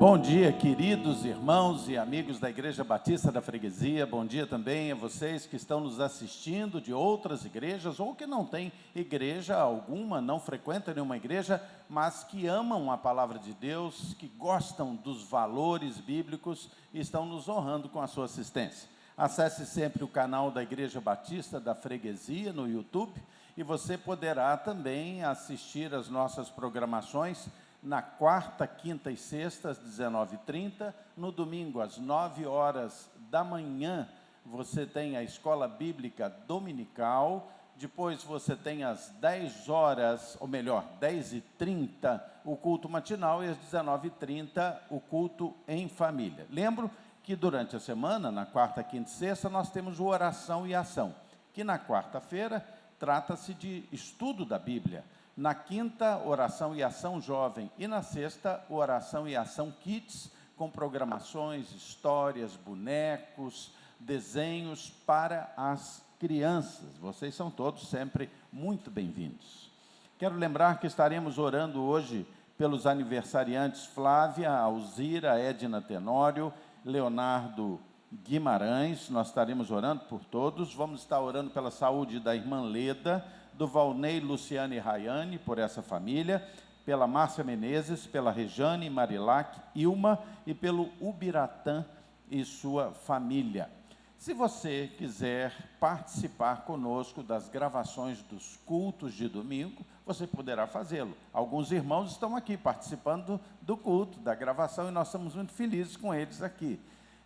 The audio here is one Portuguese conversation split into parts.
Bom dia, queridos irmãos e amigos da Igreja Batista da Freguesia. Bom dia também a vocês que estão nos assistindo de outras igrejas ou que não têm igreja alguma, não frequentam nenhuma igreja, mas que amam a palavra de Deus, que gostam dos valores bíblicos e estão nos honrando com a sua assistência. Acesse sempre o canal da Igreja Batista da Freguesia no YouTube e você poderá também assistir as nossas programações na quarta, quinta e sexta, às 19h30, no domingo, às 9h da manhã, você tem a Escola Bíblica Dominical, depois você tem às 10h, ou melhor, 10h30, o culto matinal, e às 19h30, o culto em família. Lembro que durante a semana, na quarta, quinta e sexta, nós temos o Oração e Ação, que na quarta-feira trata-se de estudo da Bíblia. Na quinta, Oração e Ação Jovem. E na sexta, Oração e Ação Kids, com programações, histórias, bonecos, desenhos para as crianças. Vocês são todos sempre muito bem-vindos. Quero lembrar que estaremos orando hoje pelos aniversariantes Flávia, Alzira, Edna Tenório, Leonardo Guimarães. Nós estaremos orando por todos. Vamos estar orando pela saúde da irmã Leda, do Valnei, Luciane e Rayane, por essa família, pela Márcia Menezes, pela Rejane, Marilac, Ilma e pelo Ubiratã e sua família. Se você quiser participar conosco das gravações dos cultos de domingo, você poderá fazê-lo. Alguns irmãos estão aqui participando do culto, da gravação, e nós estamos muito felizes com eles aqui.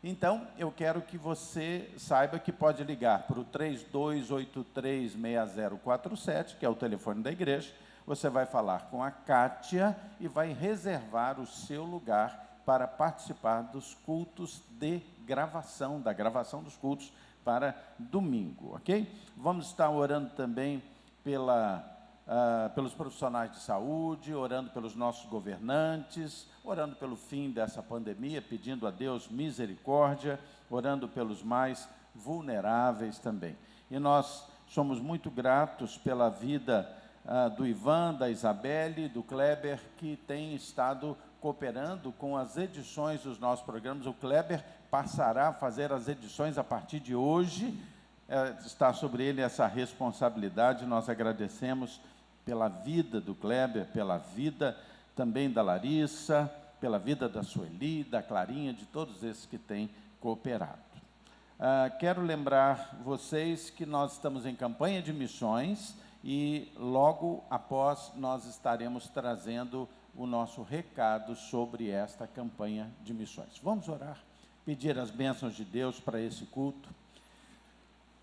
Então, eu quero que você saiba que pode ligar para o 3283-6047, que é o telefone da igreja. Você vai falar com a Kátia e vai reservar o seu lugar para participar dos cultos de gravação, da gravação dos cultos para domingo, ok? Vamos estar orando também pelos profissionais de saúde, orando pelos nossos governantes, orando pelo fim dessa pandemia, pedindo a Deus misericórdia, orando pelos mais vulneráveis também. E nós somos muito gratos pela vida do Ivan, da Isabelle, do Kleber, que tem estado cooperando com as edições dos nossos programas. O Kleber passará a fazer as edições a partir de hoje, está sobre ele essa responsabilidade. Nós agradecemos pela vida do Kleber, pela vida também da Larissa, pela vida da Sueli, da Clarinha, de todos esses que têm cooperado. Quero lembrar vocês que nós estamos em campanha de missões e logo após nós estaremos trazendo o nosso recado sobre esta campanha de missões. Vamos orar, pedir as bênçãos de Deus para esse culto.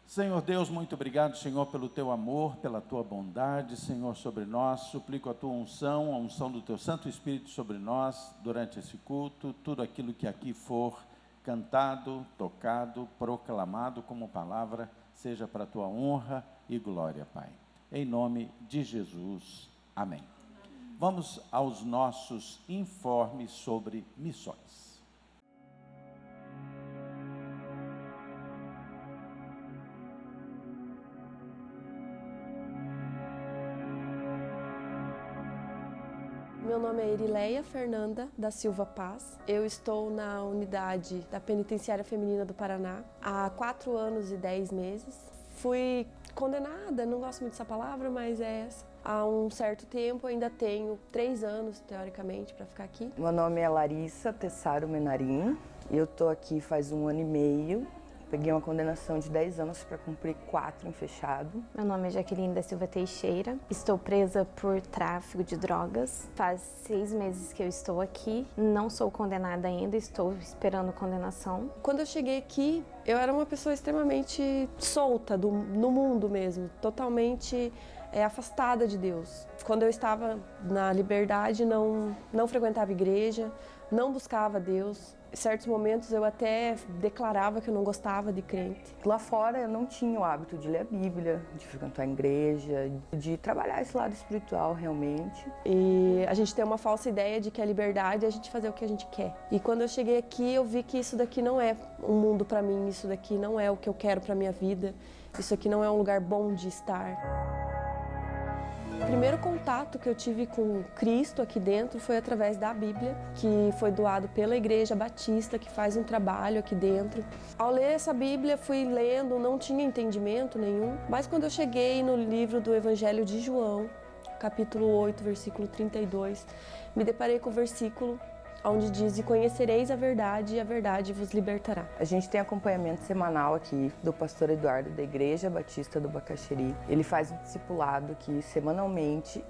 Senhor Deus, muito obrigado, Senhor, pelo Teu amor, pela Tua bondade, Senhor, sobre nós. Suplico a Tua unção, a unção do Teu Santo Espírito sobre nós durante esse culto. Tudo aquilo que aqui for cantado, tocado, proclamado como palavra, seja para a Tua honra e glória, Pai. Em nome de Jesus. Amém. Vamos aos nossos informes sobre missões. Meu nome é Irileia Fernanda da Silva Paz. Eu estou na unidade da Penitenciária Feminina do Paraná há 4 anos e 10 meses. Fui condenada, não gosto muito dessa palavra, mas é essa. Há um certo tempo, ainda tenho 3 anos, teoricamente, para ficar aqui. Meu nome é Larissa Tessaro Menarim. Eu estou aqui faz 1 ano e meio. Peguei uma condenação de 10 anos para cumprir 4 em fechado. Meu nome é Jaqueline da Silva Teixeira. Estou presa por tráfico de drogas. Faz 6 meses que eu estou aqui. Não sou condenada ainda, estou esperando condenação. Quando eu cheguei aqui, eu era uma pessoa extremamente solta no mundo mesmo, totalmente afastada de Deus. Quando eu estava na liberdade, não frequentava igreja, não buscava Deus. Em certos momentos eu até declarava que eu não gostava de crente. Lá fora eu não tinha o hábito de ler a Bíblia, de frequentar a igreja, de trabalhar esse lado espiritual realmente. E a gente tem uma falsa ideia de que a liberdade é a gente fazer o que a gente quer. E quando eu cheguei aqui, eu vi que isso daqui não é um mundo para mim, isso daqui não é o que eu quero para minha vida, isso aqui não é um lugar bom de estar. primeiro contato que eu tive com Cristo aqui dentro foi através da Bíblia, que foi doado pela Igreja Batista, que faz um trabalho aqui dentro. Ao ler essa Bíblia, fui lendo, não tinha entendimento nenhum, mas quando eu cheguei no livro do Evangelho de João, capítulo 8, versículo 32, me deparei com o versículo onde diz: "E conhecereis a verdade, e a verdade vos libertará." A gente tem acompanhamento semanal aqui do pastor Eduardo da Igreja Batista do Bacaxeri. Ele faz um discipulado aqui semanalmente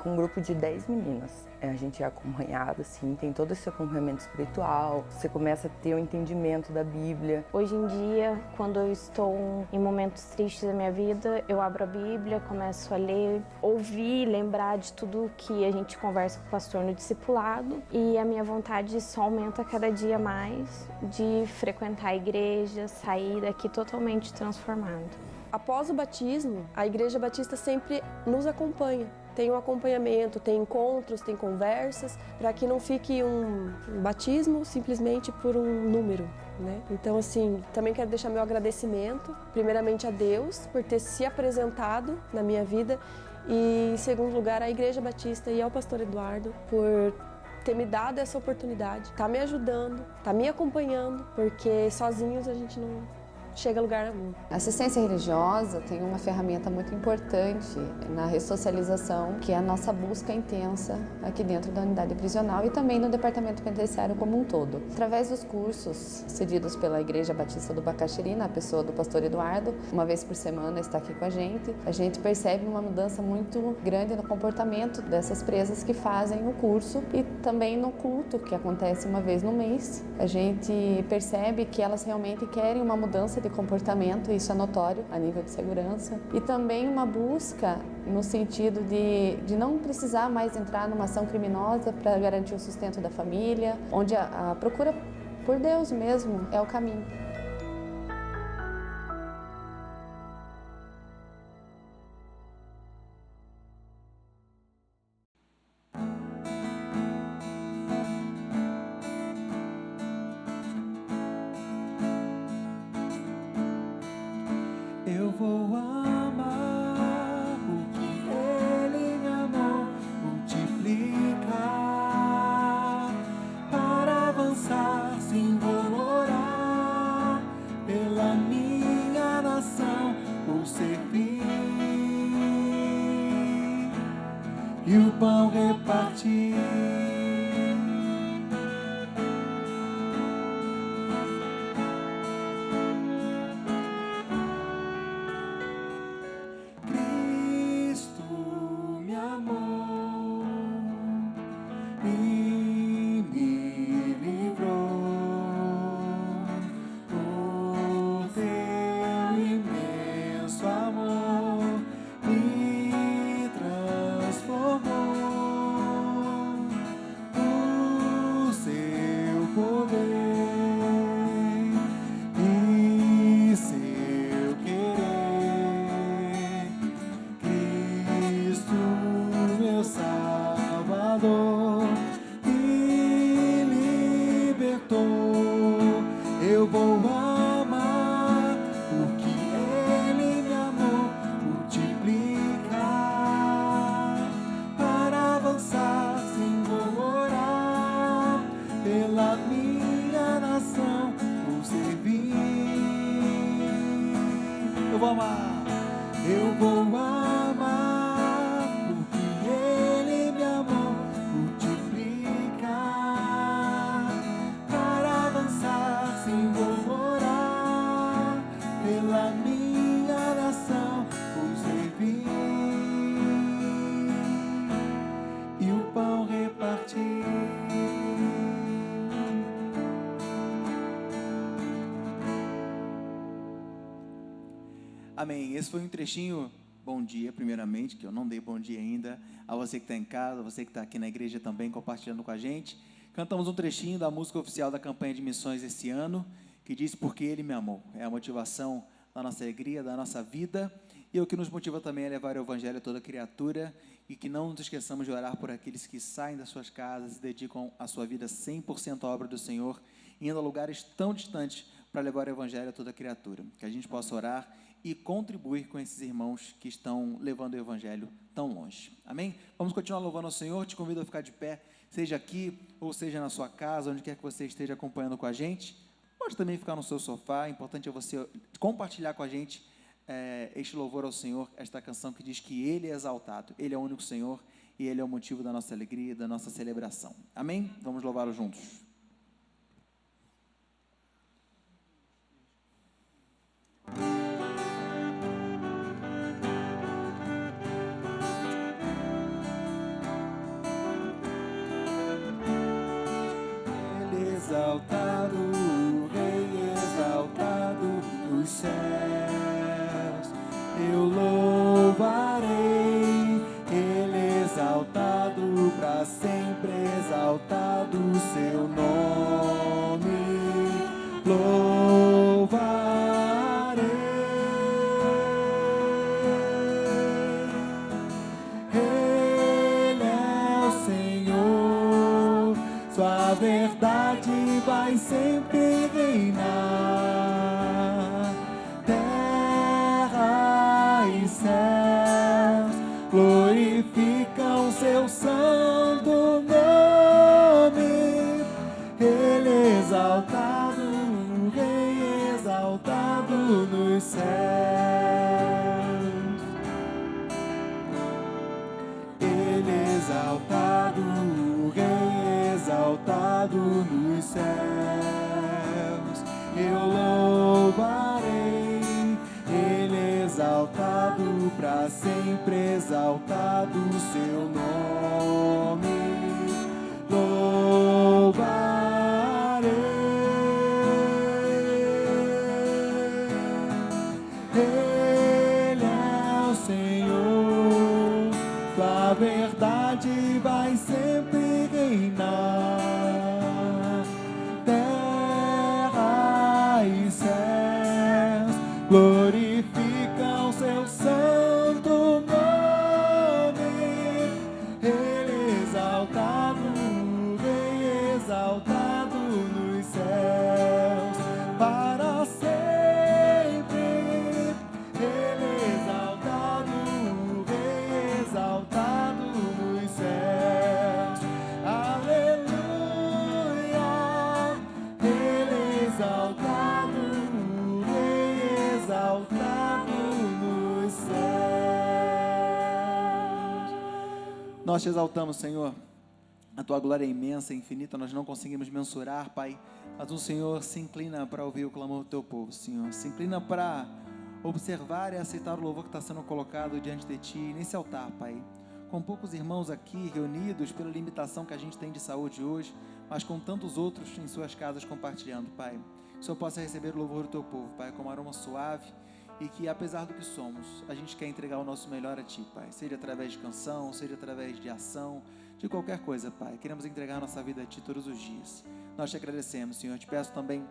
com um grupo de 10 meninas. A gente é acompanhado, assim, tem todo esse acompanhamento espiritual, você começa a ter o entendimento da Bíblia. Hoje em dia, quando eu estou em momentos tristes da minha vida, eu abro a Bíblia, começo a ler, ouvir, lembrar de tudo que a gente conversa com o pastor no discipulado, e a minha vontade só aumenta cada dia mais de frequentar a igreja, sair daqui totalmente transformado. Após o batismo, a Igreja Batista sempre nos acompanha. Tem um acompanhamento, tem encontros, tem conversas, para que não fique um batismo simplesmente por um número, né? Então, assim, também quero deixar meu agradecimento, primeiramente a Deus, por ter se apresentado na minha vida, e em segundo lugar, à Igreja Batista e ao pastor Eduardo, por ter me dado essa oportunidade, tá me ajudando, tá me acompanhando, porque sozinhos a gente não chega a lugar nenhum. A assistência religiosa tem uma ferramenta muito importante na ressocialização, que é a nossa busca intensa aqui dentro da unidade prisional e também no departamento penitenciário como um todo. Através dos cursos cedidos pela Igreja Batista do Bacaxeri, na pessoa do pastor Eduardo, uma vez por semana está aqui com a gente percebe uma mudança muito grande no comportamento dessas presas que fazem o curso, e também no culto, que acontece uma vez no mês. A gente percebe que elas realmente querem uma mudança de comportamento, isso é notório a nível de segurança, e também uma busca no sentido de não precisar mais entrar numa ação criminosa para garantir o sustento da família, onde a procura por Deus mesmo é o caminho. Eu vou amar o que Ele me amou, multiplicar para avançar. Sim, vou orar pela minha nação, vou servir e o pão repartir. Eu vou amar o que Ele me amou, multiplicar para avançar. Sim, vou orar pela minha nação, vou servir. Eu vou amar, eu vou amar o que Ele me amou, multiplicar para avançar. Sim, vou orar pela minha nação, vou servir e o pão repartir. Amém. Esse foi um trechinho. Bom dia, primeiramente, que eu não dei bom dia ainda, a você que está em casa, a você que está aqui na igreja também compartilhando com a gente. Cantamos um trechinho da música oficial da campanha de missões esse ano, que diz: porque Ele me amou. É a motivação da nossa alegria, da nossa vida, e é o que nos motiva também a levar o evangelho a toda criatura, e que não nos esqueçamos de orar por aqueles que saem das suas casas e dedicam a sua vida 100% à obra do Senhor, indo a lugares tão distantes para levar o evangelho a toda criatura. Que a gente possa orar e contribuir com esses irmãos que estão levando o Evangelho tão longe. Amém? Vamos continuar louvando ao Senhor. Te convido a ficar de pé, seja aqui ou seja na sua casa, onde quer que você esteja acompanhando com a gente. Pode também ficar no seu sofá. O importante é você compartilhar com a gente este louvor ao Senhor, esta canção que diz que Ele é exaltado, Ele é o único Senhor e Ele é o motivo da nossa alegria, da nossa celebração. Amém? Vamos louvá-lo juntos. Ele exaltado, o Rei exaltado nos céus, eu louvarei. Ele exaltado, para sempre exaltado o seu nome, louvarei. Ele é o Senhor, sua verdade vai sempre reinar. Terra e céus glorificam seu santo nome. Ele exaltado, o Rei exaltado nos céus. Ele exaltado, o Rei exaltado nos céus, eu louvarei. Ele exaltado, para sempre exaltado o seu nome, louvarei. Ele é o Senhor, sua verdade vai sempre reinar. Terra e céus glorificam seu santo nome. Ele exaltado, o Rei exaltado nos céus, para sempre. Ele exaltado, o Rei exaltado nos céus. Aleluia. Ele exaltado, o Rei exaltado nos céus. Nós te exaltamos, Senhor. A tua glória é imensa, infinita, nós não conseguimos mensurar, Pai, mas o Senhor se inclina para ouvir o clamor do teu povo, Senhor. Se inclina para observar e aceitar o louvor que está sendo colocado diante de ti, nesse altar, Pai. Com poucos irmãos aqui reunidos pela limitação que a gente tem de saúde hoje, mas com tantos outros em suas casas compartilhando, Pai. Que o Senhor possa receber o louvor do teu povo, Pai, como aroma suave, e que, apesar do que somos, a gente quer entregar o nosso melhor a Ti, Pai. Seja através de canção, seja através de ação, de qualquer coisa, Pai. Queremos entregar a nossa vida a Ti todos os dias. Nós te agradecemos, Senhor. Te peço também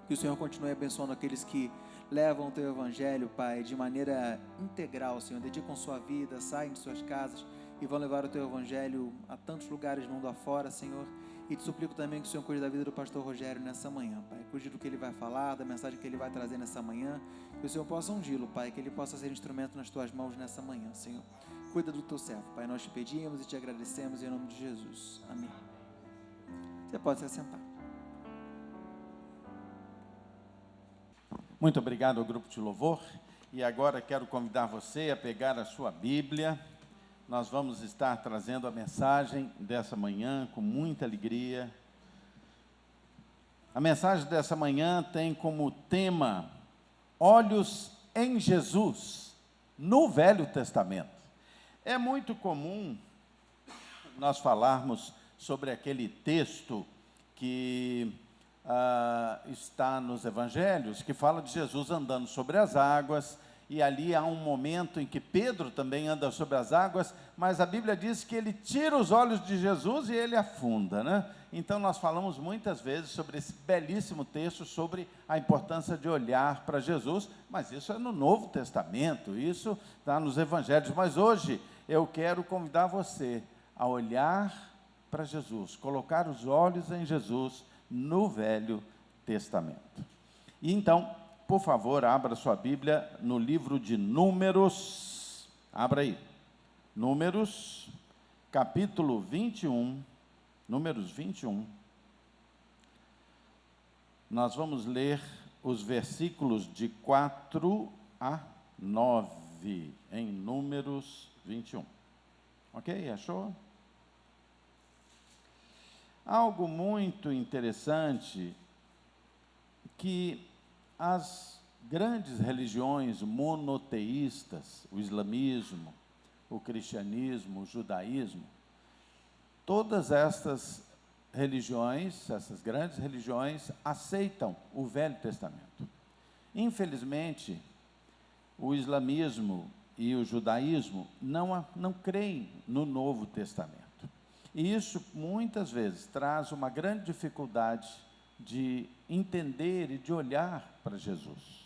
que o Senhor continue abençoando aqueles que levam o Teu Evangelho, Pai, de maneira integral, Senhor. Dedicam sua vida, saem de suas casas e vão levar o Teu Evangelho a tantos lugares do mundo afora, Senhor. E te suplico também que o Senhor cuide da vida do pastor Rogério nessa manhã, Pai. Cuide do que ele vai falar, da mensagem que ele vai trazer nessa manhã. Que o Senhor possa ungí-lo, Pai, que ele possa ser instrumento nas Tuas mãos nessa manhã, Senhor. Cuida do Teu servo, Pai. Nós te pedimos e te agradecemos em nome de Jesus. Amém. Você pode se assentar. Muito obrigado ao grupo de louvor. E agora quero convidar você a pegar a sua Bíblia. Nós vamos estar trazendo a mensagem dessa manhã com muita alegria. A mensagem dessa manhã tem como tema Olhos em Jesus, no Velho Testamento. É muito comum nós falarmos sobre aquele texto que está nos evangelhos, que fala de Jesus andando sobre as águas, e ali há um momento em que Pedro também anda sobre as águas, mas a Bíblia diz que ele tira os olhos de Jesus e ele afunda, né? Então nós falamos muitas vezes sobre esse belíssimo texto, sobre a importância de olhar para Jesus, mas isso é no Novo Testamento, isso está nos evangelhos, mas hoje eu quero convidar você a olhar para Jesus, colocar os olhos em Jesus no Velho Testamento. E então, por favor, abra sua Bíblia no livro de Números. Abra aí. Números, capítulo 21. Números 21. Nós vamos ler os versículos de 4 a 9, em Números 21. Ok? Achou? Algo muito interessante que as grandes religiões monoteístas, o islamismo, o cristianismo, o judaísmo, todas estas religiões, essas grandes religiões, aceitam o Velho Testamento. Infelizmente, o islamismo e o judaísmo não creem no Novo Testamento. E isso, muitas vezes, traz uma grande dificuldade de entender e de olhar para Jesus.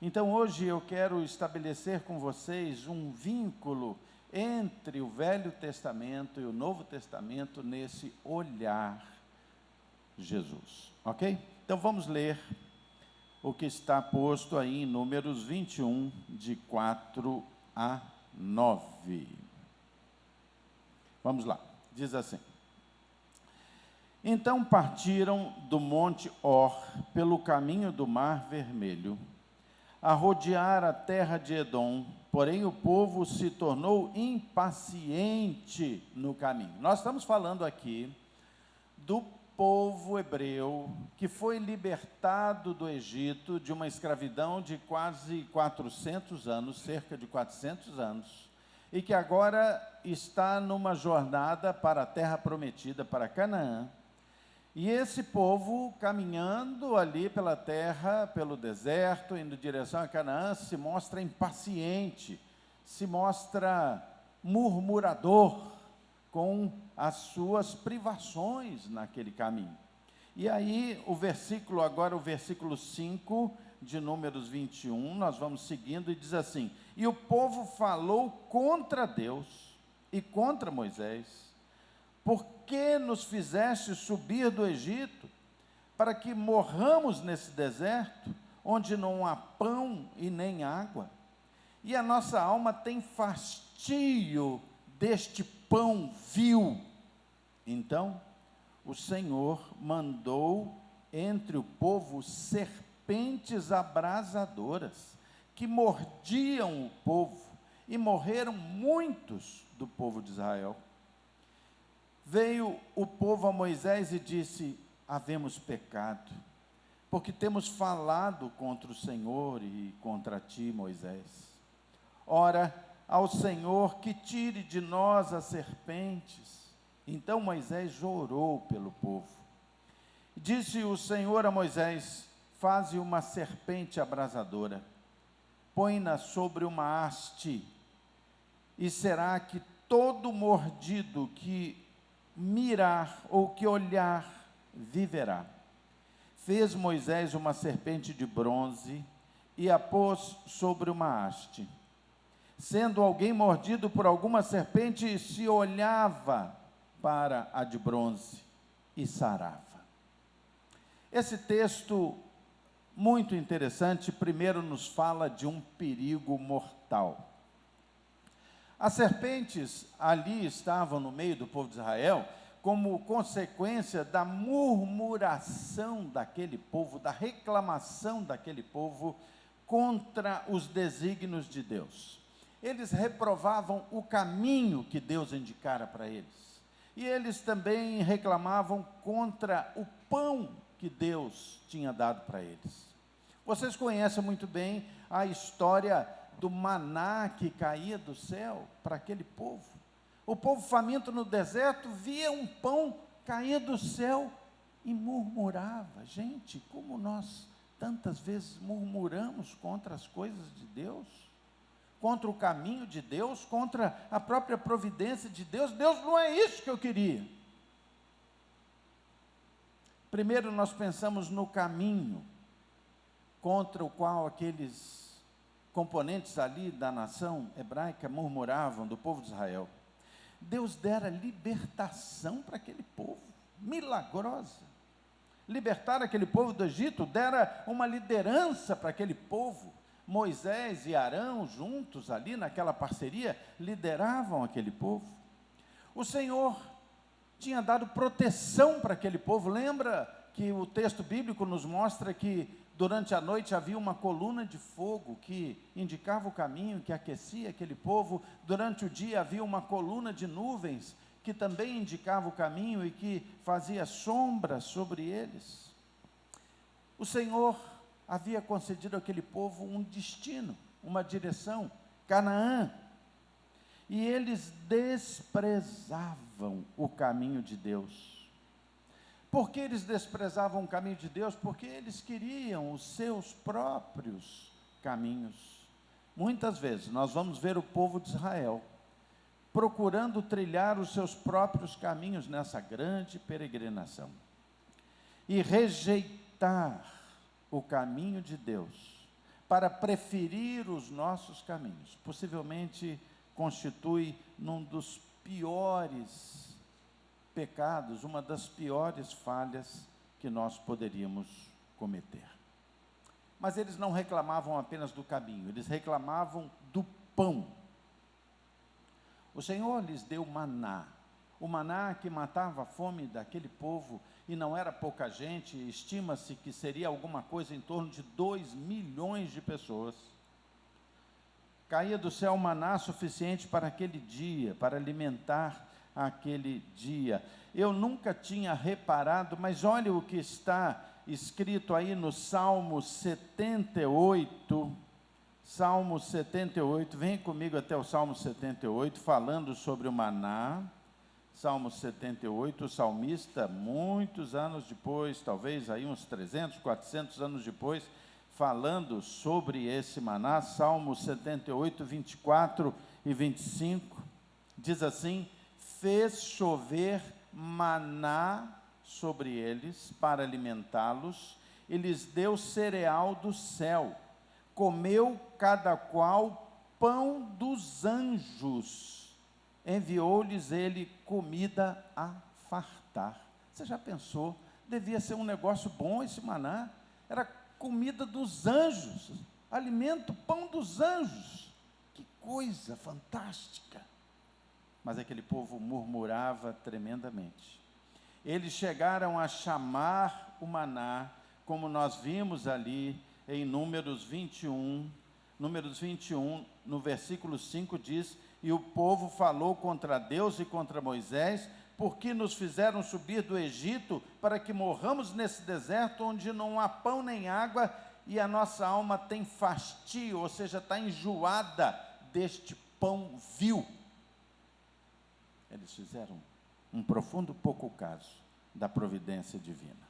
Então, hoje eu quero estabelecer com vocês um vínculo entre o Velho Testamento e o Novo Testamento nesse olhar Jesus, ok? Então vamos ler o que está posto aí em Números 21, de 4 a 9. Vamos lá, diz assim: Então partiram do Monte Hor pelo caminho do Mar Vermelho, a rodear a terra de Edom, porém o povo se tornou impaciente no caminho. Nós estamos falando aqui do povo hebreu que foi libertado do Egito, de uma escravidão de quase 400 anos, cerca de 400 anos, e que agora está numa jornada para a terra prometida, para Canaã. E esse povo, caminhando ali pela terra, pelo deserto, indo em direção a Canaã, se mostra impaciente, se mostra murmurador com as suas privações naquele caminho. E aí, agora o versículo 5 de Números 21, nós vamos seguindo, e diz assim: E o povo falou contra Deus e contra Moisés: Por que nos fizeste subir do Egito, para que morramos nesse deserto, onde não há pão e nem água? E a nossa alma tem fastio deste pão vil. Então, o Senhor mandou entre o povo serpentes abrasadoras, que mordiam o povo, e morreram muitos do povo de Israel. Veio o povo a Moisés e disse: havemos pecado, porque temos falado contra o Senhor e contra ti, Moisés. Ora, ao Senhor que tire de nós as serpentes. Então Moisés orou pelo povo. Disse o Senhor a Moisés: faze uma serpente abrasadora, põe-na sobre uma haste, e será que todo mordido que mirar ou que olhar viverá. Fez Moisés uma serpente de bronze e a pôs sobre uma haste. Sendo alguém mordido por alguma serpente, se olhava para a de bronze e sarava. Esse texto, muito interessante, primeiro nos fala de um perigo mortal. As serpentes ali estavam no meio do povo de Israel como consequência da murmuração daquele povo, da reclamação daquele povo contra os desígnios de Deus. Eles reprovavam o caminho que Deus indicara para eles. E eles também reclamavam contra o pão que Deus tinha dado para eles. Vocês conhecem muito bem a história do maná que caía do céu para aquele povo. O povo faminto no deserto via um pão cair do céu e murmurava. Gente, como nós tantas vezes murmuramos contra as coisas de Deus, contra o caminho de Deus, contra a própria providência de Deus. Deus, não é isso que eu queria. Primeiro nós pensamos no caminho contra o qual aqueles componentes ali da nação hebraica murmuravam, do povo de Israel. Deus dera libertação para aquele povo, milagrosa. libertar aquele povo do Egito, dera uma liderança para aquele povo. Moisés e Arão, juntos ali naquela parceria, lideravam aquele povo. O Senhor tinha dado proteção para aquele povo. Lembra que o texto bíblico nos mostra que durante a noite havia uma coluna de fogo que indicava o caminho, que aquecia aquele povo. Durante o dia havia uma coluna de nuvens que também indicava o caminho e que fazia sombra sobre eles. O Senhor havia concedido àquele povo um destino, uma direção, Canaã. E eles desprezavam o caminho de Deus. Por que eles desprezavam o caminho de Deus? Porque eles queriam os seus próprios caminhos. Muitas vezes nós vamos ver o povo de Israel procurando trilhar os seus próprios caminhos nessa grande peregrinação. E rejeitar o caminho de Deus para preferir os nossos caminhos, possivelmente constitui um dos piores pecados, uma das piores falhas que nós poderíamos cometer. Mas eles não reclamavam apenas do caminho, eles reclamavam do pão. O Senhor lhes deu maná, o maná que matava a fome daquele povo, e não era pouca gente, estima-se que seria alguma coisa em torno de 2 milhões de pessoas. Caía do céu maná suficiente para aquele dia, para alimentar aquele dia. Eu nunca tinha reparado, mas olha o que está escrito aí no Salmo 78, Salmo 78, vem comigo até o Salmo 78, falando sobre o maná. Salmo 78, o salmista, muitos anos depois, talvez aí uns 300, 400 anos depois, falando sobre esse maná, Salmo 78, 24 e 25, diz assim: fez chover maná sobre eles para alimentá-los, e lhes deu cereal do céu, comeu cada qual pão dos anjos, enviou-lhes ele comida a fartar. Você já pensou? Devia ser um negócio bom esse maná, era comida dos anjos, alimento, pão dos anjos, que coisa fantástica. Mas aquele povo murmurava tremendamente. Eles chegaram a chamar o maná, como nós vimos ali em Números 21, no versículo 5 diz: e o povo falou contra Deus e contra Moisés, porque nos fizeram subir do Egito para que morramos nesse deserto onde não há pão nem água, e a nossa alma tem fastio, ou seja, está enjoada deste pão vil. Eles fizeram um profundo pouco caso da providência divina.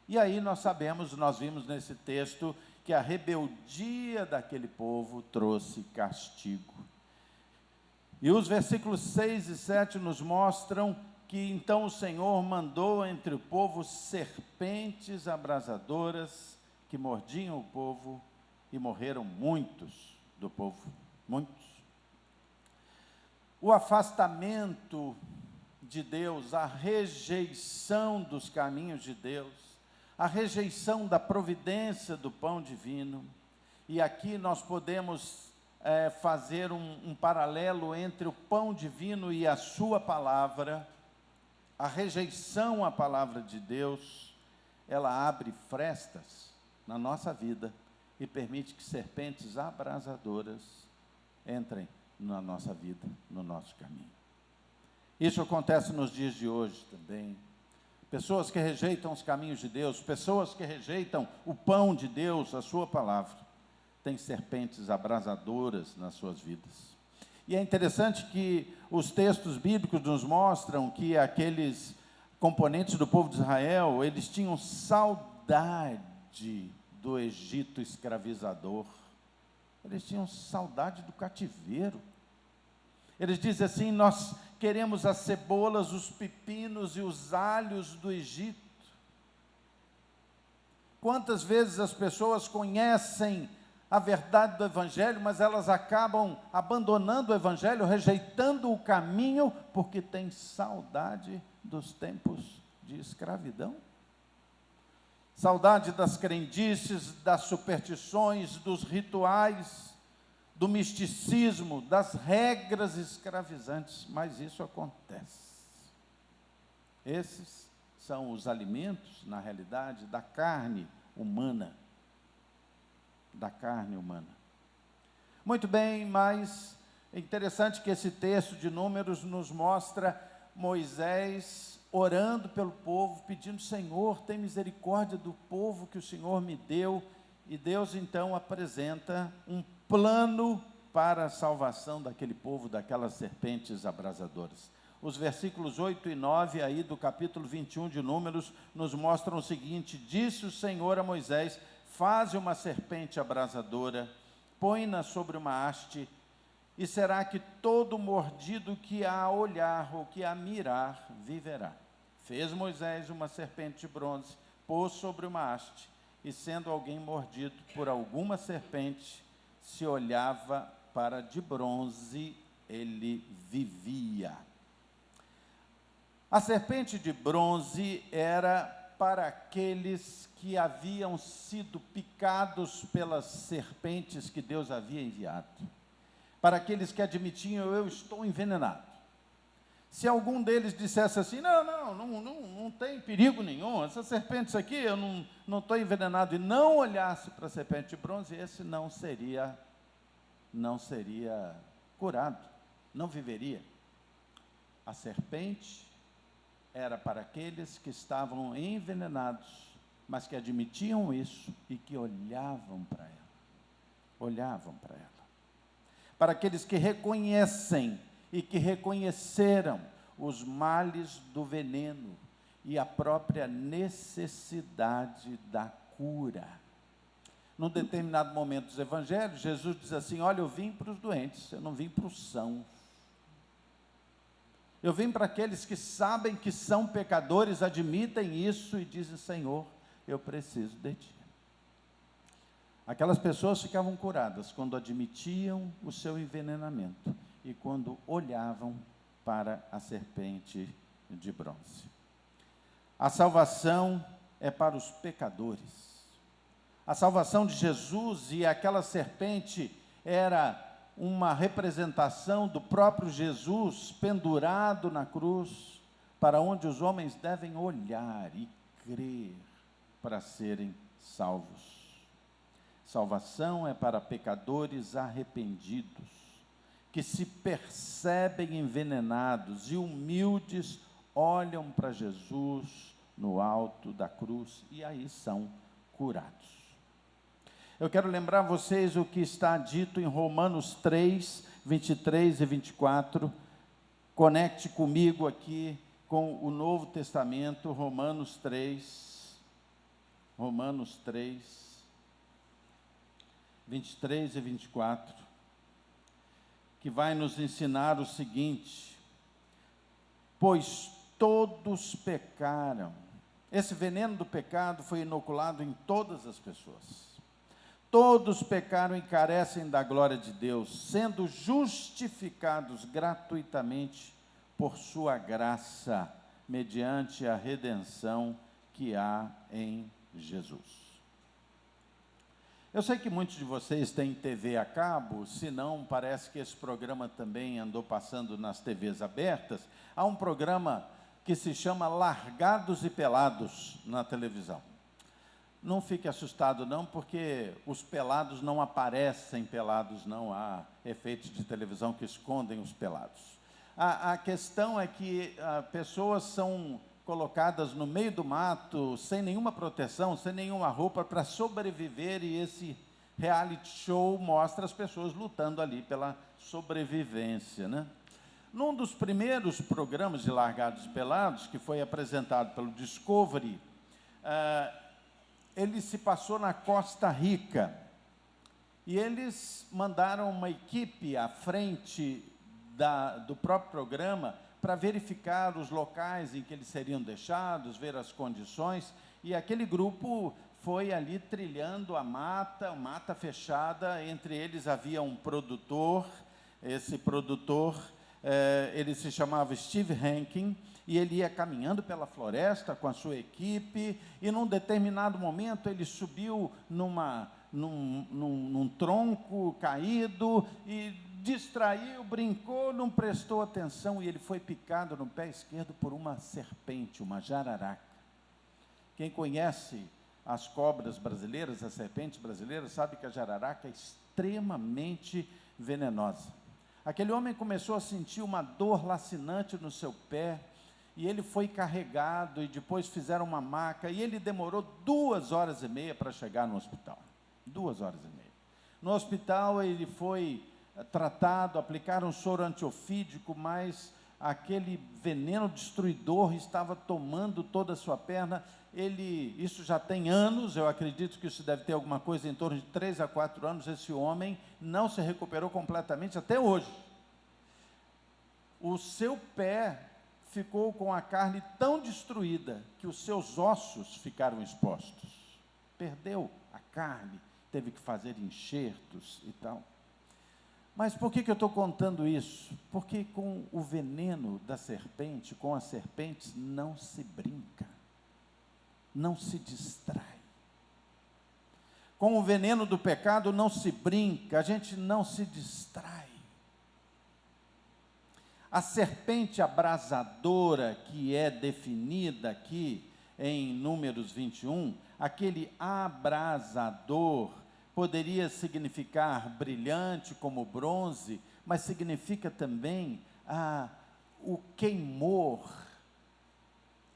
E aí nós sabemos, nós vimos nesse texto, que a rebeldia daquele povo trouxe castigo. E os versículos 6 e 7 nos mostram que então o Senhor mandou entre o povo serpentes abrasadoras que mordiam o povo, e morreram muitos do povo, muitos. O afastamento de Deus, a rejeição dos caminhos de Deus, a rejeição da providência do pão divino. E aqui nós podemos fazer um paralelo entre o pão divino e a sua palavra. A rejeição à palavra de Deus, ela abre frestas na nossa vida e permite que serpentes abrasadoras entrem na nossa vida, no nosso caminho. Isso acontece nos dias de hoje também. Pessoas que rejeitam os caminhos de Deus, pessoas que rejeitam o pão de Deus, a sua palavra, têm serpentes abrasadoras nas suas vidas. E é interessante que os textos bíblicos nos mostram que aqueles componentes do povo de Israel, eles tinham saudade do Egito escravizador. Eles tinham saudade do cativeiro. Eles dizem assim: nós queremos as cebolas, os pepinos e os alhos do Egito. Quantas vezes as pessoas conhecem a verdade do Evangelho, mas elas acabam abandonando o Evangelho, rejeitando o caminho, porque têm saudade dos tempos de escravidão. saudade das crendices, das superstições, dos rituais, do misticismo, das regras escravizantes, mas isso acontece. Esses são os alimentos, na realidade, da carne humana. Da carne humana. Muito bem, mas é interessante que esse texto de Números nos mostra Moisés orando pelo povo, pedindo: Senhor, tem misericórdia do povo que o Senhor me deu. E Deus então apresenta um plano para a salvação daquele povo, daquelas serpentes abrasadoras. Os versículos 8 e 9 aí do capítulo 21 de Números nos mostram o seguinte: disse o Senhor a Moisés: faze uma serpente abrasadora, põe-na sobre uma haste, e será que todo mordido que a olhar ou que a mirar viverá. Fez Moisés uma serpente de bronze, pôs sobre uma haste, e sendo alguém mordido por alguma serpente, se olhava para de bronze, ele vivia. A serpente de bronze era para aqueles que haviam sido picados pelas serpentes que Deus havia enviado. Para aqueles que admitiam: eu estou envenenado. Se algum deles dissesse assim: não tem perigo nenhum, essas serpentes aqui, eu não estou envenenado, e não olhasse para a serpente de bronze, esse não seria curado, não viveria. A serpente era para aqueles que estavam envenenados, mas que admitiam isso e que olhavam para ela. Olhavam para ela. Para aqueles que reconhecem e que reconheceram os males do veneno e a própria necessidade da cura. Num determinado momento dos evangelhos, Jesus diz assim: olha, eu vim para os doentes, eu não vim para os sãos. Eu vim para aqueles que sabem que são pecadores, admitem isso e dizem: Senhor, eu preciso de Ti. Aquelas pessoas ficavam curadas quando admitiam o seu envenenamento e quando olhavam para a serpente de bronze. A salvação é para os pecadores. A salvação de Jesus e aquela serpente era uma representação do próprio Jesus pendurado na cruz, para onde os homens devem olhar e crer para serem salvos. Salvação é para pecadores arrependidos, que se percebem envenenados e humildes, olham para Jesus no alto da cruz e aí são curados. Eu quero lembrar vocês o que está dito em Romanos 3, 23 e 24. Conecte comigo aqui com o Novo Testamento, Romanos 3, 23 e 24, que vai nos ensinar o seguinte: pois todos pecaram. Esse veneno do pecado foi inoculado em todas as pessoas. Todos pecaram e carecem da glória de Deus, sendo justificados gratuitamente por sua graça, mediante a redenção que há em Jesus. Eu sei que muitos de vocês têm TV a cabo, se não, parece que esse programa também andou passando nas TVs abertas. Há um programa que se chama Largados e Pelados na televisão. Não fique assustado não, porque os pelados não aparecem pelados, não há efeitos de televisão que escondem os pelados. A questão é que pessoas são colocadas no meio do mato, sem nenhuma proteção, sem nenhuma roupa, para sobreviver, e esse reality show mostra as pessoas lutando ali pela sobrevivência, né? Num dos primeiros programas de Largados e Pelados, que foi apresentado pelo Discovery, ele se passou na Costa Rica, e eles mandaram uma equipe à frente do próprio programa para verificar os locais em que eles seriam deixados, ver as condições, e aquele grupo foi ali trilhando a mata fechada. Entre eles havia um produtor. Esse produtor ele se chamava Steve Hankin, e ele ia caminhando pela floresta com a sua equipe, e num determinado momento ele subiu num tronco caído, e distraiu, brincou, não prestou atenção, e ele foi picado no pé esquerdo por uma serpente, uma jararaca. Quem conhece as cobras brasileiras, as serpentes brasileiras, sabe que a jararaca é extremamente venenosa. Aquele homem começou a sentir uma dor lacinante no seu pé, e ele foi carregado, e depois fizeram uma maca, e ele demorou 2h30 para chegar no hospital. 2h30. No hospital ele foi tratado, aplicaram um soro antiofídico, mas aquele veneno destruidor estava tomando toda a sua perna. Isso já tem anos, eu acredito que isso deve ter alguma coisa em torno de 3 a 4 anos, esse homem não se recuperou completamente até hoje. O seu pé ficou com a carne tão destruída que os seus ossos ficaram expostos. Perdeu a carne, teve que fazer enxertos e tal. Mas por que eu estou contando isso? Porque com o veneno da serpente, com as serpentes, não se brinca, não se distrai. Com o veneno do pecado não se brinca, a gente não se distrai. A serpente abrasadora que é definida aqui em Números 21, aquele abrasador poderia significar brilhante como bronze, mas significa também o queimor,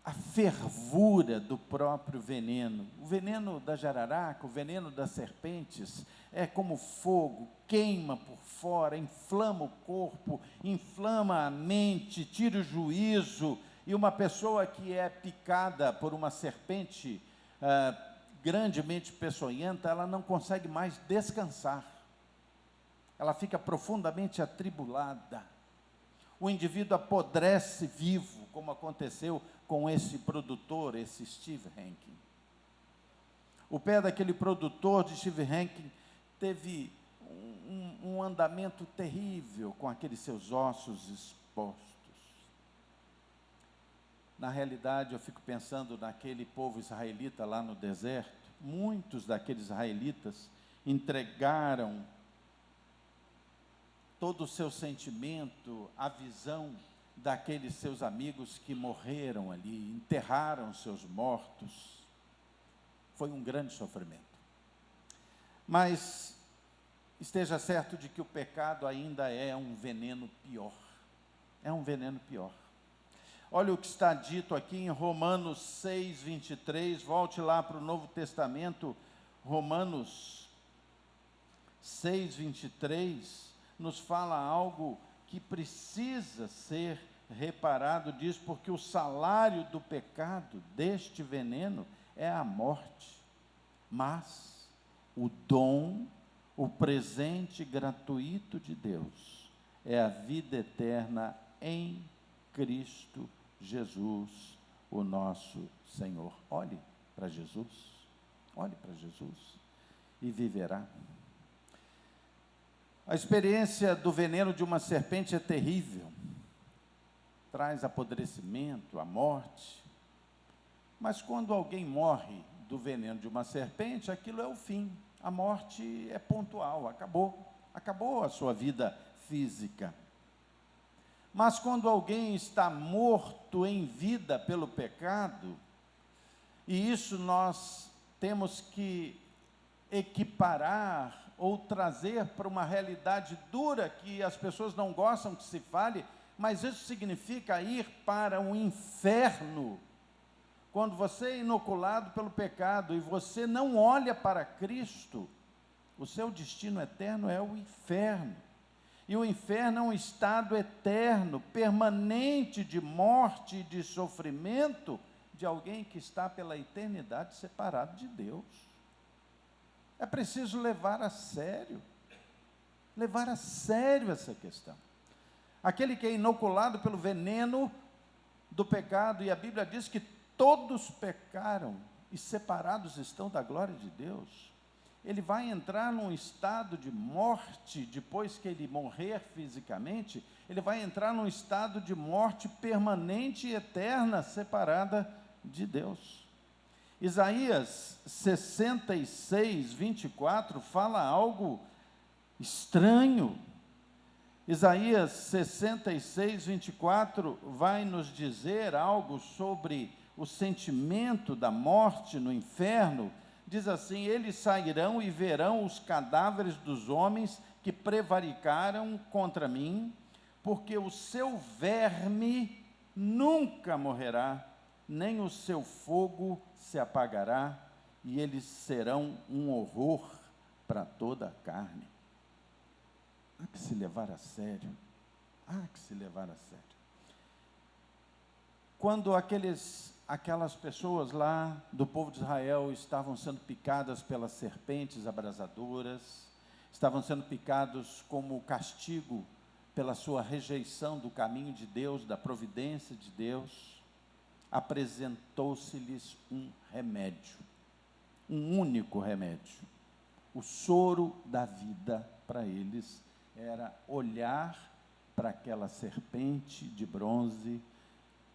a fervura do próprio veneno. O veneno da jararaca, o veneno das serpentes, é como fogo, queima por fora, inflama o corpo, inflama a mente, tira o juízo, e uma pessoa que é picada por uma serpente grandemente peçonhenta, ela não consegue mais descansar, ela fica profundamente atribulada, o indivíduo apodrece vivo, como aconteceu com esse produtor, esse Steve Hankin. O pé daquele produtor de Steve Hankin teve um andamento terrível, com aqueles seus ossos expostos. Na realidade, eu fico pensando naquele povo israelita lá no deserto. Muitos daqueles israelitas entregaram todo o seu sentimento, a visão daqueles seus amigos que morreram ali, enterraram seus mortos. Foi um grande sofrimento. Mas esteja certo de que o pecado ainda é um veneno pior. É um veneno pior. Olha o que está dito aqui em Romanos 6, 23, volte lá para o Novo Testamento, Romanos 6, 23, nos fala algo que precisa ser reparado, diz, porque o salário do pecado, deste veneno, é a morte, mas o dom, o presente gratuito de Deus, é a vida eterna em Cristo Jesus, o nosso Senhor. Olhe para Jesus e viverá. A experiência do veneno de uma serpente é terrível, traz apodrecimento, a morte, mas quando alguém morre do veneno de uma serpente, aquilo é o fim, a morte é pontual, acabou a sua vida física. Mas quando alguém está morto em vida pelo pecado, e isso nós temos que equiparar ou trazer para uma realidade dura que as pessoas não gostam que se fale, mas isso significa ir para o inferno. Quando você é inoculado pelo pecado e você não olha para Cristo, o seu destino eterno é o inferno. E o inferno é um estado eterno, permanente de morte e de sofrimento de alguém que está pela eternidade separado de Deus. É preciso levar a sério essa questão. Aquele que é inoculado pelo veneno do pecado, e a Bíblia diz que todos pecaram e separados estão da glória de Deus. ele vai entrar num estado de morte, depois que ele morrer fisicamente, ele vai entrar num estado de morte permanente e eterna, separada de Deus. Isaías 66, 24, fala algo estranho. Isaías 66, 24 vai nos dizer algo sobre o sentimento da morte no inferno. Diz assim: eles sairão e verão os cadáveres dos homens que prevaricaram contra mim, porque o seu verme nunca morrerá, nem o seu fogo se apagará, e eles serão um horror para toda a carne. Há que se levar a sério, há que se levar a sério. Quando aquelas pessoas lá do povo de Israel estavam sendo picadas pelas serpentes abrasadoras, estavam sendo picados como castigo pela sua rejeição do caminho de Deus, da providência de Deus, apresentou-se-lhes um remédio, um único remédio. O soro da vida para eles era olhar para aquela serpente de bronze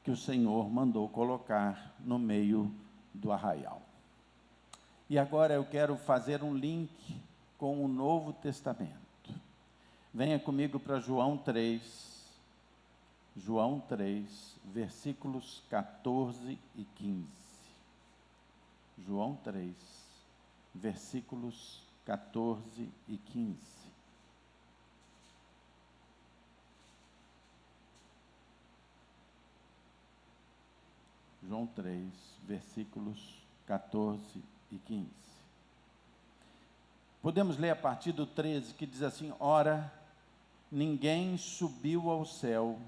que o Senhor mandou colocar no meio do arraial. E agora eu quero fazer um link com o Novo Testamento. Venha comigo para João 3, versículos 14 e 15. João 3, versículos 14 e 15. João 3, versículos 14 e 15. Podemos ler a partir do 13, que diz assim: ora, ninguém subiu ao céu,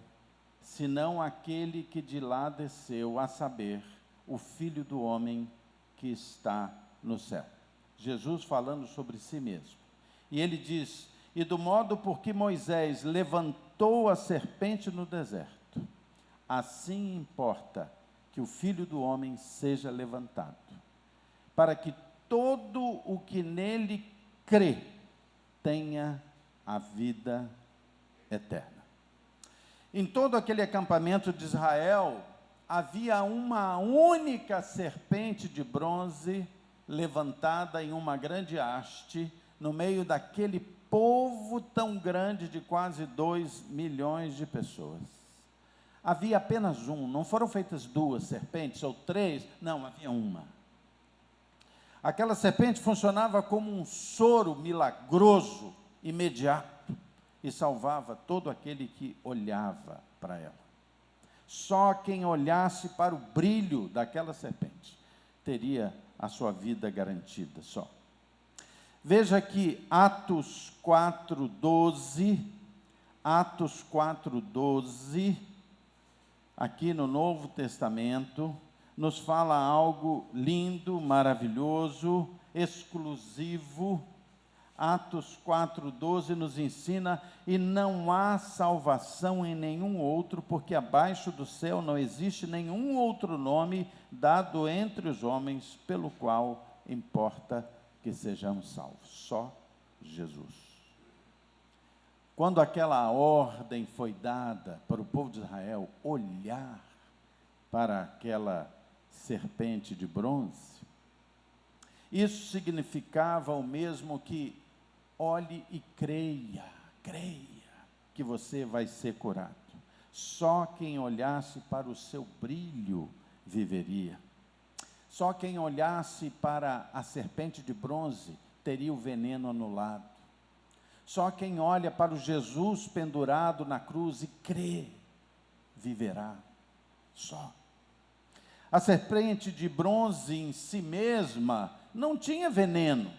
senão aquele que de lá desceu, a saber, o Filho do Homem que está no céu. Jesus falando sobre si mesmo. E ele diz: e do modo por que Moisés levantou a serpente no deserto, assim importa que o Filho do Homem seja levantado, para que todo o que nele crê tenha a vida eterna. Em todo aquele acampamento de Israel, havia uma única serpente de bronze levantada em uma grande haste, no meio daquele povo tão grande de quase 2 milhões de pessoas. Havia apenas um, não foram feitas 2 serpentes ou 3, não, havia uma. Aquela serpente funcionava como um soro milagroso, imediato, e salvava todo aquele que olhava para ela. Só quem olhasse para o brilho daquela serpente teria a sua vida garantida, só. Veja que Atos 4:12, aqui no Novo Testamento, nos fala algo lindo, maravilhoso, exclusivo. Atos 4:12 nos ensina: e não há salvação em nenhum outro, porque abaixo do céu não existe nenhum outro nome dado entre os homens, pelo qual importa que sejamos salvos. Só Jesus. Quando aquela ordem foi dada para o povo de Israel olhar para aquela serpente de bronze, isso significava o mesmo que olhe e creia que você vai ser curado. Só quem olhasse para o seu brilho viveria. Só quem olhasse para a serpente de bronze teria o veneno anulado. Só quem olha para o Jesus pendurado na cruz e crê, viverá. Só. A serpente de bronze em si mesma não tinha veneno,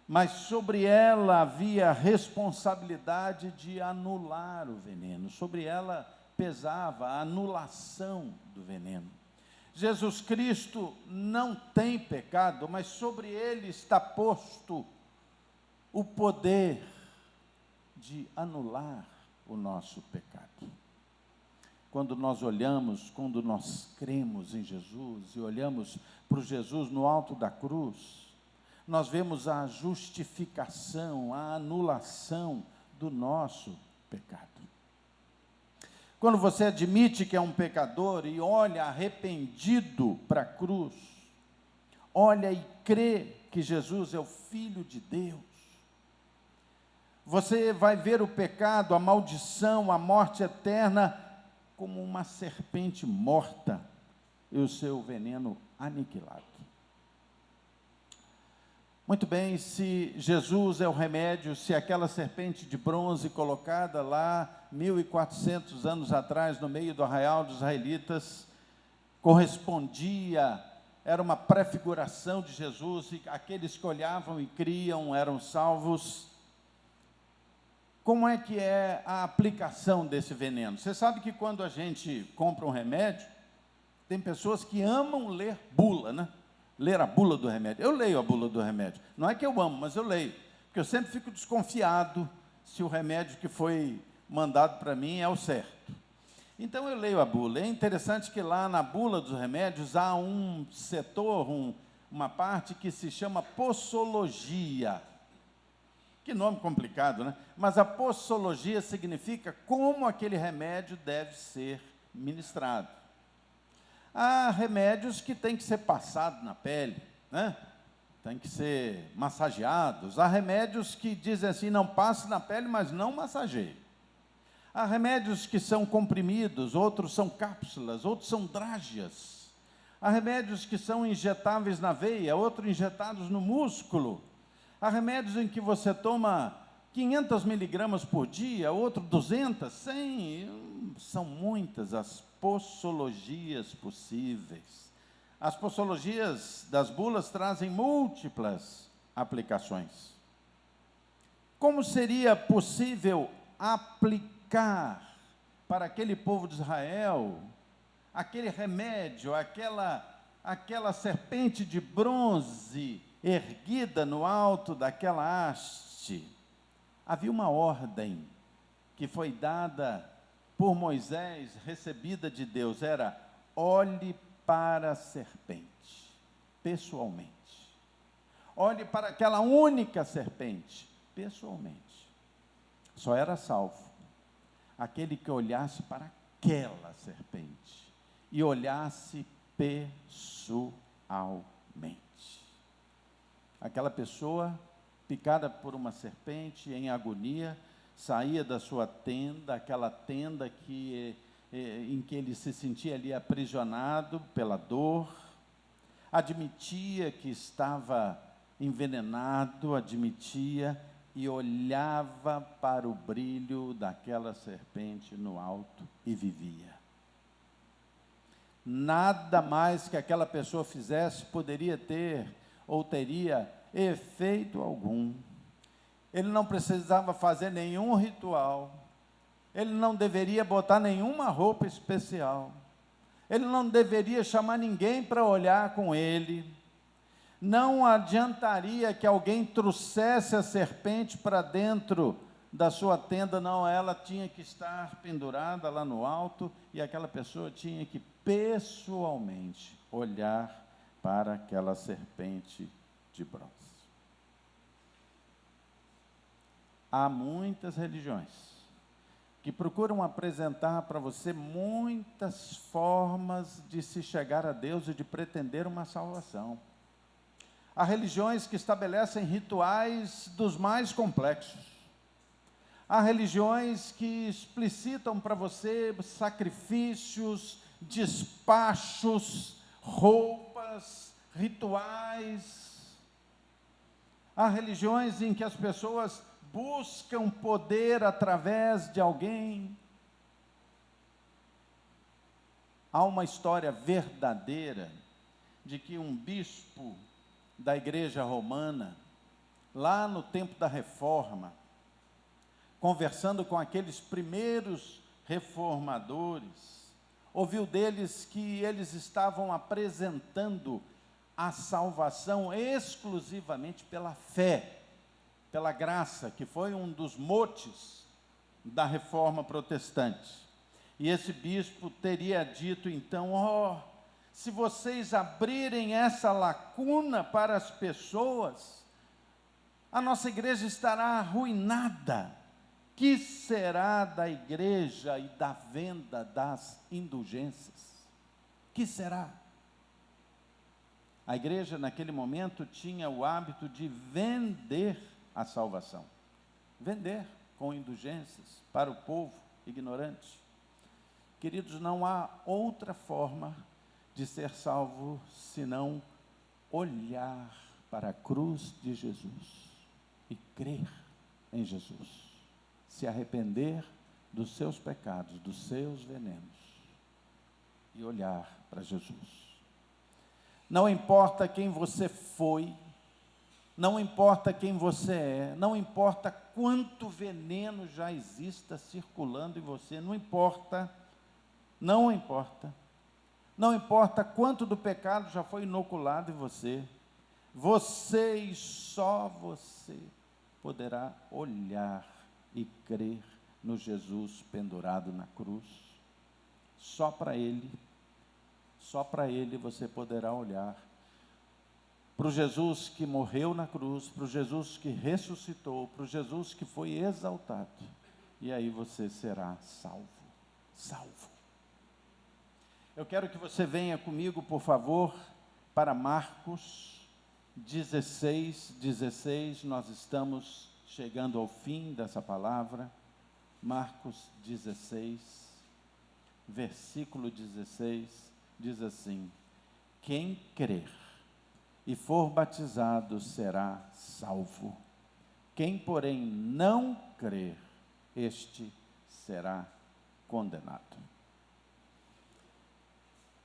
mas sobre ela havia a responsabilidade de anular o veneno. Sobre ela pesava a anulação do veneno. Jesus Cristo não tem pecado, mas sobre ele está posto o poder de anular o nosso pecado. Quando nós olhamos, quando nós cremos em Jesus e olhamos para o Jesus no alto da cruz, nós vemos a justificação, a anulação do nosso pecado. Quando você admite que é um pecador e olha arrependido para a cruz, olha e crê que Jesus é o Filho de Deus, você vai ver o pecado, a maldição, a morte eterna como uma serpente morta e o seu veneno aniquilado. Muito bem, se Jesus é o remédio, se aquela serpente de bronze colocada lá 1400 anos atrás no meio do arraial dos israelitas correspondia, era uma prefiguração de Jesus, e aqueles que olhavam e criam eram salvos, como é que é a aplicação desse veneno? Você sabe que quando a gente compra um remédio, tem pessoas que amam ler bula, né? Ler a bula do remédio. Eu leio a bula do remédio. Não é que eu amo, mas eu leio. Porque eu sempre fico desconfiado se o remédio que foi mandado para mim é o certo. Então eu leio a bula. É interessante que lá na bula dos remédios há um setor, uma parte que se chama possologia. Que nome complicado, né? Mas a possologia significa como aquele remédio deve ser ministrado. Há remédios que têm que ser passados na pele, né? Tem que ser massageados. Há remédios que dizem assim, não passe na pele, mas não massageie. Há remédios que são comprimidos, outros são cápsulas, outros são drágeas. Há remédios que são injetáveis na veia, outros injetados no músculo. Há remédios em que você toma 500 miligramas por dia, outro 200, 100, são muitas as possologias possíveis. As possologias das bulas trazem múltiplas aplicações. Como seria possível aplicar para aquele povo de Israel aquele remédio, aquela serpente de bronze erguida no alto daquela haste? Havia uma ordem que foi dada por Moisés, recebida de Deus, era: olhe para a serpente, pessoalmente. Olhe para aquela única serpente, pessoalmente. Só era salvo aquele que olhasse para aquela serpente e olhasse pessoalmente. Aquela pessoa picada por uma serpente em agonia, saía da sua tenda, aquela tenda em que ele se sentia ali aprisionado pela dor, admitia que estava envenenado, admitia e olhava para o brilho daquela serpente no alto e vivia. Nada mais que aquela pessoa fizesse poderia ter ou teria efeito algum. Ele não precisava fazer nenhum ritual, ele não deveria botar nenhuma roupa especial, ele não deveria chamar ninguém para olhar com ele, não adiantaria que alguém trouxesse a serpente para dentro da sua tenda, não, ela tinha que estar pendurada lá no alto e aquela pessoa tinha que pessoalmente olhar para aquela serpente de bronze. Há muitas religiões que procuram apresentar para você muitas formas de se chegar a Deus e de pretender uma salvação. Há religiões que estabelecem rituais dos mais complexos. Há religiões que explicitam para você sacrifícios, despachos, roupas, rituais. Há religiões em que as pessoas buscam poder através de alguém. Há uma história verdadeira de que um bispo da Igreja Romana, lá no tempo da Reforma, conversando com aqueles primeiros reformadores, ouviu deles que eles estavam apresentando a salvação exclusivamente pela fé, pela graça, que foi um dos motes da Reforma Protestante. E esse bispo teria dito então: se vocês abrirem essa lacuna para as pessoas, a nossa igreja estará arruinada. Que será da igreja e da venda das indulgências? Que será? A igreja, naquele momento, tinha o hábito de vender a salvação. Vender com indulgências para o povo ignorante. Queridos, não há outra forma de ser salvo senão olhar para a cruz de Jesus e crer em Jesus. Se arrepender dos seus pecados, dos seus venenos e olhar para Jesus. Não importa quem você foi, não importa quem você é, não importa quanto veneno já exista circulando em você, não importa, não importa. Não importa quanto do pecado já foi inoculado em você, você e só você poderá olhar e crer no Jesus pendurado na cruz. Só para Ele você poderá olhar. Para o Jesus que morreu na cruz, para o Jesus que ressuscitou, para o Jesus que foi exaltado. E aí você será salvo, salvo. Eu quero que você venha comigo, por favor, para Marcos 16, nós estamos chegando ao fim dessa palavra. Marcos 16, versículo 16, diz assim: quem crer e for batizado será salvo. Quem, porém, não crer, este será condenado.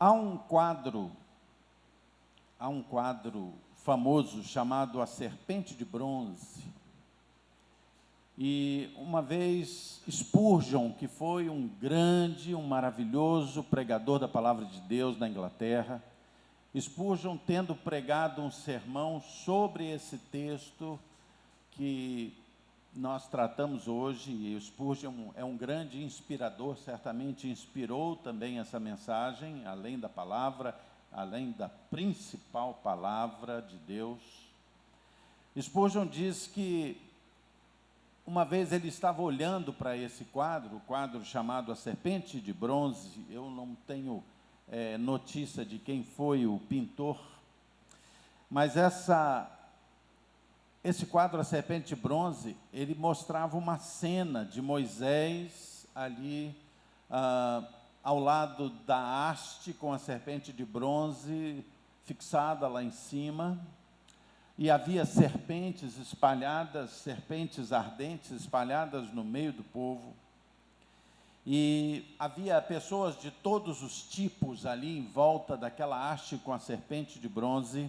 Há um quadro famoso chamado A Serpente de Bronze. E uma vez Spurgeon, que foi um maravilhoso pregador da palavra de Deus na Inglaterra, Spurgeon, tendo pregado um sermão sobre esse texto que nós tratamos hoje, e Spurgeon é um grande inspirador, certamente inspirou também essa mensagem, além da palavra, além da principal palavra de Deus. Spurgeon diz que uma vez ele estava olhando para esse quadro, o quadro chamado A Serpente de Bronze. Eu não tenho notícia de quem foi o pintor, mas esse quadro, A Serpente de Bronze, ele mostrava uma cena de Moisés ali ao lado da haste com a serpente de bronze fixada lá em cima, e havia serpentes espalhadas, serpentes ardentes espalhadas no meio do povo, e havia pessoas de todos os tipos ali em volta daquela haste com a serpente de bronze.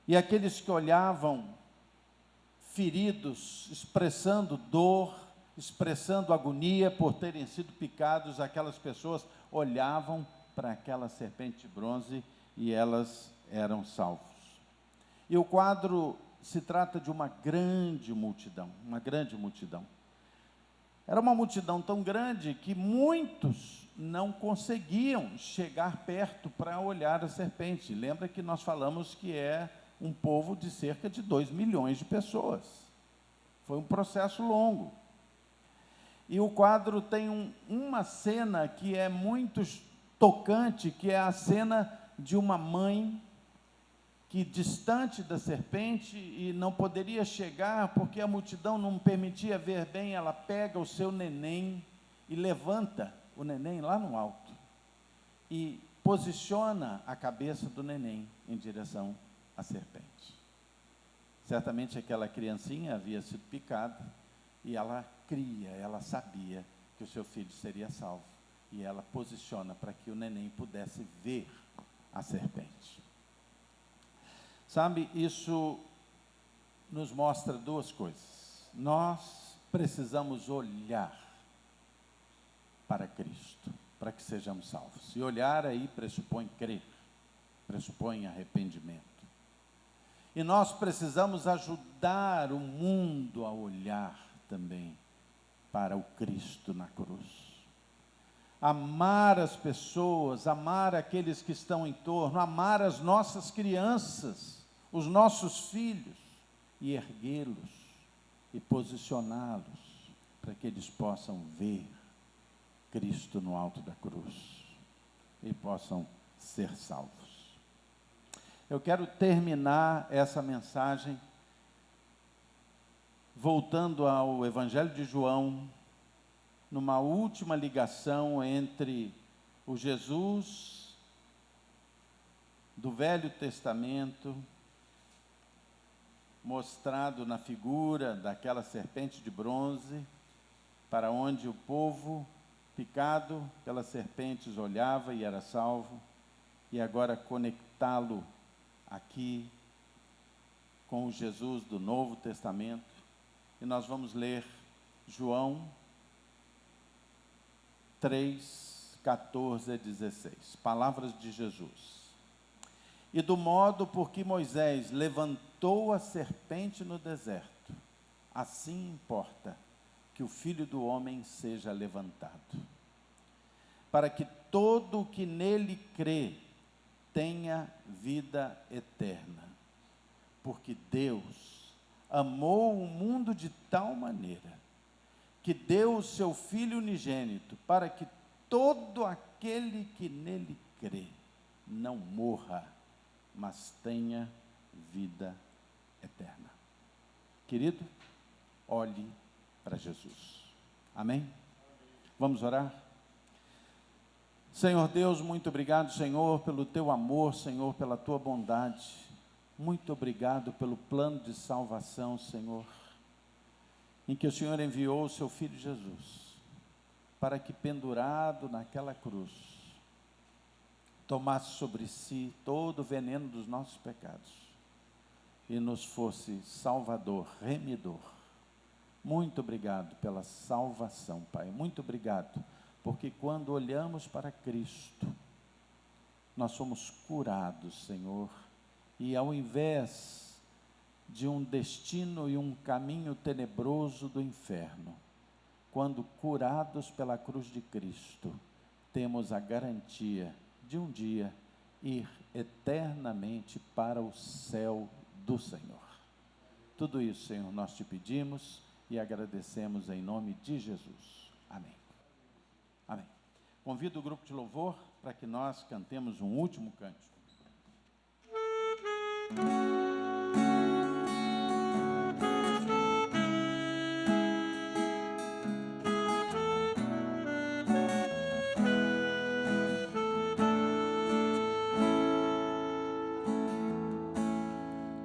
E aqueles que olhavam feridos, expressando dor, expressando agonia por terem sido picados, aquelas pessoas olhavam para aquela serpente de bronze e elas eram salvos. E o quadro se trata de uma grande multidão, uma grande multidão. Era uma multidão tão grande que muitos não conseguiam chegar perto para olhar a serpente. Lembra que nós falamos que é um povo de cerca de 2 milhões de pessoas. Foi um processo longo. E o quadro tem uma cena que é muito tocante, que é a cena de uma mãe que, distante da serpente, e não poderia chegar porque a multidão não permitia ver bem, ela pega o seu neném e levanta o neném lá no alto e posiciona a cabeça do neném em direção à serpente. Certamente aquela criancinha havia sido picada e ela sabia que o seu filho seria salvo, e ela posiciona para que o neném pudesse ver a serpente. Sabe, isso nos mostra duas coisas. Nós precisamos olhar para Cristo, para que sejamos salvos. E olhar aí pressupõe crer, pressupõe arrependimento. E nós precisamos ajudar o mundo a olhar também para o Cristo na cruz. amar as pessoas, amar aqueles que estão em torno, amar as nossas crianças, os nossos filhos, e erguê-los e posicioná-los para que eles possam ver Cristo no alto da cruz e possam ser salvos. Eu quero terminar essa mensagem voltando ao Evangelho de João, numa última ligação entre o Jesus do Velho Testamento, mostrado na figura daquela serpente de bronze, para onde o povo picado pelas serpentes olhava e era salvo, e agora conectá-lo aqui com o Jesus do Novo Testamento. E nós vamos ler João 3, 14 a 16, palavras de Jesus. E do modo por que Moisés levantou a serpente no deserto, assim importa que o Filho do Homem seja levantado, para que todo o que nele crê tenha vida eterna. Porque Deus amou o mundo de tal maneira que deu o seu Filho unigênito, para que todo aquele que nele crê não morra, mas tenha vida eterna. Querido, olhe para Jesus. Amém? Vamos orar? Senhor Deus, muito obrigado, Senhor, pelo teu amor, Senhor, pela tua bondade. Muito obrigado pelo plano de salvação, Senhor, em que o Senhor enviou o seu Filho Jesus, para que pendurado naquela cruz, tomasse sobre si todo o veneno dos nossos pecados e nos fosse salvador, remidor. Muito obrigado pela salvação, Pai. Muito obrigado, porque quando olhamos para Cristo, nós somos curados, Senhor, e ao invés de um destino e um caminho tenebroso do inferno, quando curados pela cruz de Cristo, temos a garantia de um dia ir eternamente para o céu do Senhor. Tudo isso, Senhor, nós te pedimos e agradecemos em nome de Jesus. Amém. Amém. Convido o grupo de louvor para que nós cantemos um último cântico.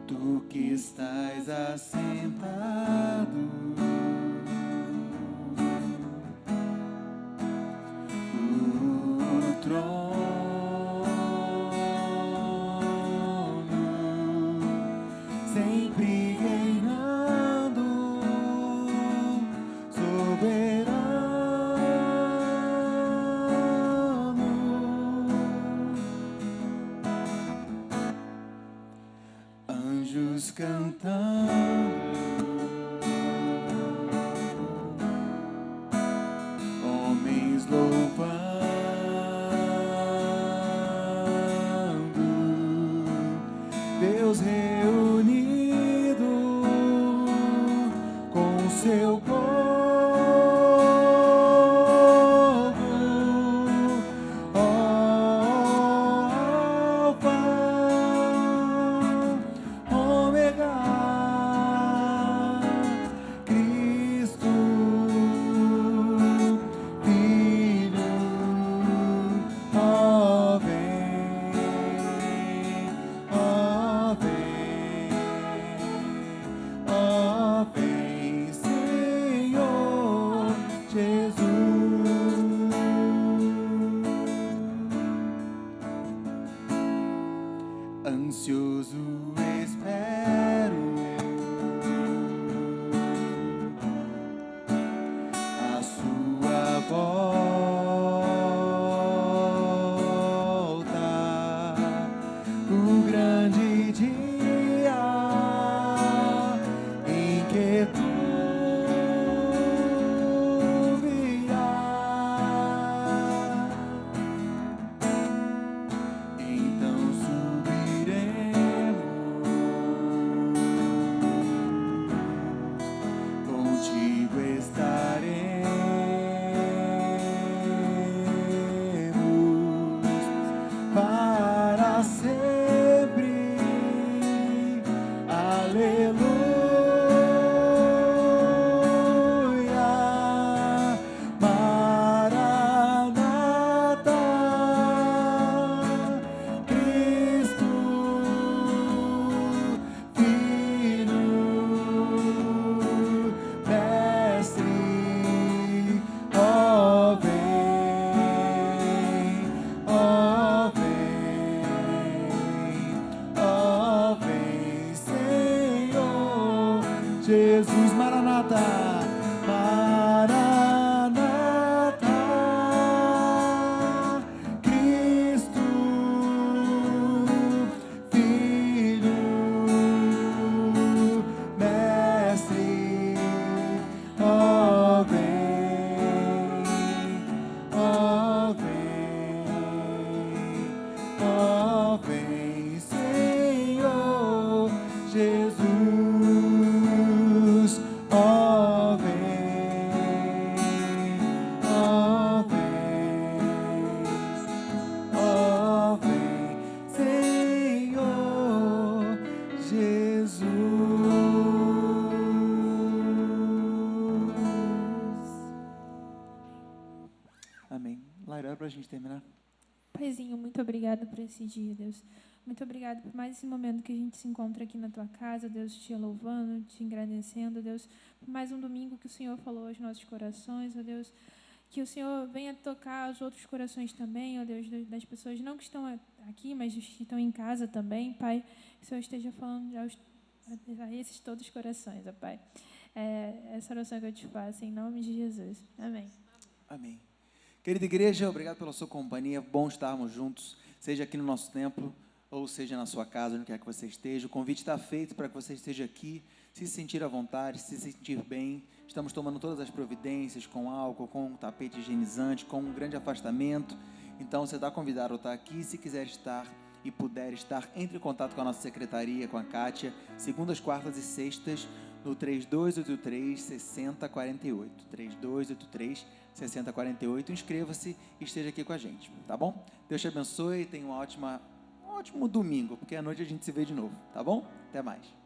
Tu que estás assentado no trono, sempre reinando, soberano. Anjos cantando, homens louvando, Deus reunido com o seu povo. Ansioso espero a sua volta, o grande dia em que tu virás. Jesus. Maranata, Maranata, Cristo, Filho, Mestre, ó vem, ó vem, ó vem, Senhor Jesus, ó vem, ó vem, ó vem, Senhor Jesus. Amém. Laira, para a gente terminar. Paizinho, muito obrigada por esse dia, Deus. Muito obrigada por mais esse momento que a gente se encontra aqui na Tua casa, Deus, te louvando, te agradecendo, Deus, por mais um domingo que o Senhor falou aos nossos corações, ó Deus, que o Senhor venha tocar os outros corações também, ó Deus, das pessoas não que estão aqui, mas os que estão em casa também, Pai, que o Senhor esteja falando a esses todos os corações, ó Pai. Essa oração que eu te faço, em nome de Jesus. Amém. Amém. Querida igreja, obrigado pela sua companhia, bom estarmos juntos, seja aqui no nosso templo, ou seja na sua casa, onde quer que você esteja. O convite está feito para que você esteja aqui, se sentir à vontade, se sentir bem. Estamos tomando todas as providências, com álcool, com tapete higienizante, com um grande afastamento. Então, você está convidado a estar aqui. Se quiser estar e puder estar, entre em contato com a nossa secretaria, com a Kátia, segundas, quartas e sextas, no 3283-6048. 3283-6048. Inscreva-se e esteja aqui com a gente, tá bom? Deus te abençoe e tenha um ótimo domingo, porque à noite a gente se vê de novo, tá bom? Até mais.